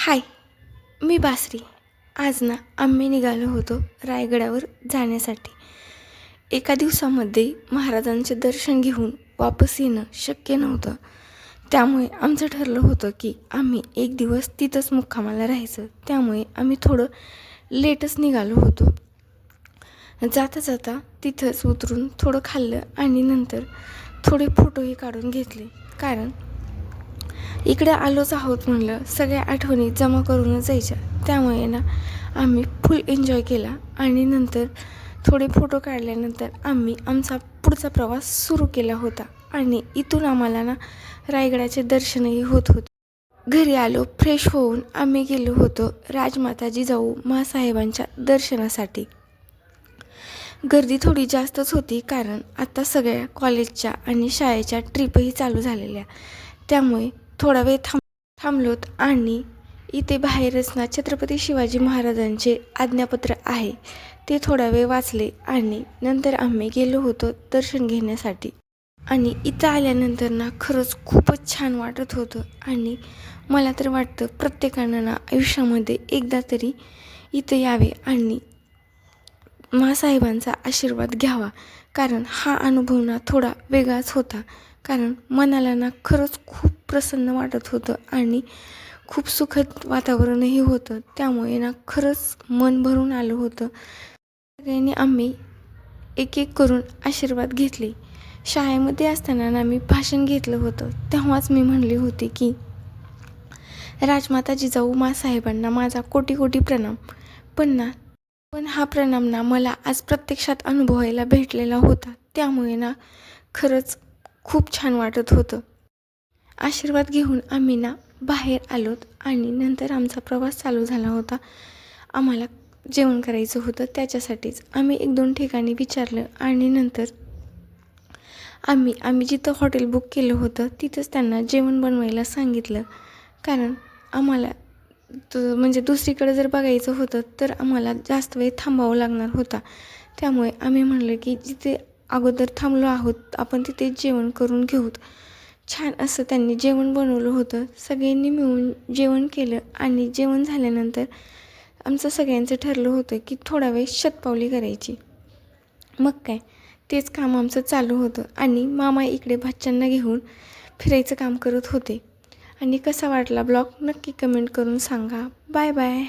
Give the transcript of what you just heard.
हाय, मी बासरी. आज ना आम्ही निघालो होतो रायगडावर जाण्यासाठी. एका दिवसामध्ये महाराजांचे दर्शन घेऊन वापस येणं शक्य नव्हतं. त्यामुळे आमचं ठरलं होतं की आम्ही एक दिवस तिथंच मुक्कामाला राहायचं. त्यामुळे आम्ही थोडं लेटच निघालो होतो. जाता जाता तिथंच उतरून थोडं खाल्लं आणि नंतर थोडे फोटोही काढून घेतले. कारण इकडे आलोच आहोत म्हणलं, सगळ्या आठवणी जमा करूनच जायच्या. त्यामुळे ना आम्ही फुल एन्जॉय केला आणि नंतर थोडे फोटो काढल्यानंतर आम्ही आमचा पुढचा प्रवास सुरू केला होता. आणि इथून आम्हाला ना रायगडाचे दर्शनही होत होते. घरी आलो, फ्रेश होऊन आम्ही गेलो होतो राजमाता जिजाऊ माँसाहेबांच्या दर्शनासाठी. गर्दी थोडी जास्तच होती, कारण आता सगळ्या कॉलेजच्या आणि शाळेच्या ट्रिपही चालू झालेल्या. त्यामुळे थोडा वेळ थांबलोत आणि इथे बाहेरच ना छत्रपती शिवाजी महाराजांचे आज्ञापत्र आहे, ते थोडा वेळ वाचले आणि नंतर आम्ही गेलो होतो दर्शन घेण्यासाठी. आणि इथं आल्यानंतर ना खरंच खूपच छान वाटत होतं. आणि मला तर वाटतं प्रत्येकानं ना आयुष्यामध्ये एकदा तरी इथं यावे आणि माँसाहेबांचा आशीर्वाद घ्यावा. कारण हा अनुभव ना थोडा वेगळाच होता. कारण मनाला ना खरंच खूप प्रसन्न वाटत होतं आणि खूप सुखद वातावरणही होतं. त्यामुळे ना खरंच मन भरून आलं होतं. सगळ्यांनी आम्ही एक एक करून आशीर्वाद घेतले. शाळेमध्ये असताना ना मी भाषण घेतलं होतं. तेव्हाच मी म्हणले होते की राजमाता जिजाऊ माँसाहेबांना माझा कोटी कोटी प्रणाम. पण हा प्रणाम ना मला आज प्रत्यक्षात अनुभवायला भेटलेला होता. त्यामुळे ना खरंच खूप छान वाटत होतं. आशीर्वाद घेऊन आम्ही ना बाहेर आलोत आणि नंतर आमचा प्रवास चालू झाला होता. आम्हाला जेवण करायचं होतं, त्याच्यासाठीच आम्ही 1-2 ठिकाणी विचारलं आणि नंतर आम्ही जिथं हॉटेल बुक केलं होतं तिथंच त्यांना जेवण बनवायला सांगितलं. कारण आम्हाला म्हणजे दुसरीकडे जर बघायचं होतं तर आम्हाला जास्त वेळ थांबावं लागणार होता. त्यामुळे आम्ही म्हणलं की जिथे अगोदर थांबलो आहोत आपण तिथे जेवण करून घेऊत. छान असं त्यांनी जेवण बनवलं होतं. सगळ्यांनी मिळून जेवण केलं आणि जेवण झाल्यानंतर आमचं सगळ्यांचं ठरलं होतं की थोडा वेळ शतपावली करायची. मग काय, तेच काम आमचं चालू होतं आणि मामा इकडे भाच्यांना घेऊन फिरायचं काम करत होते. आणि कसा वाटला ब्लॉग नक्की कमेंट करून सांगा. Bye bye.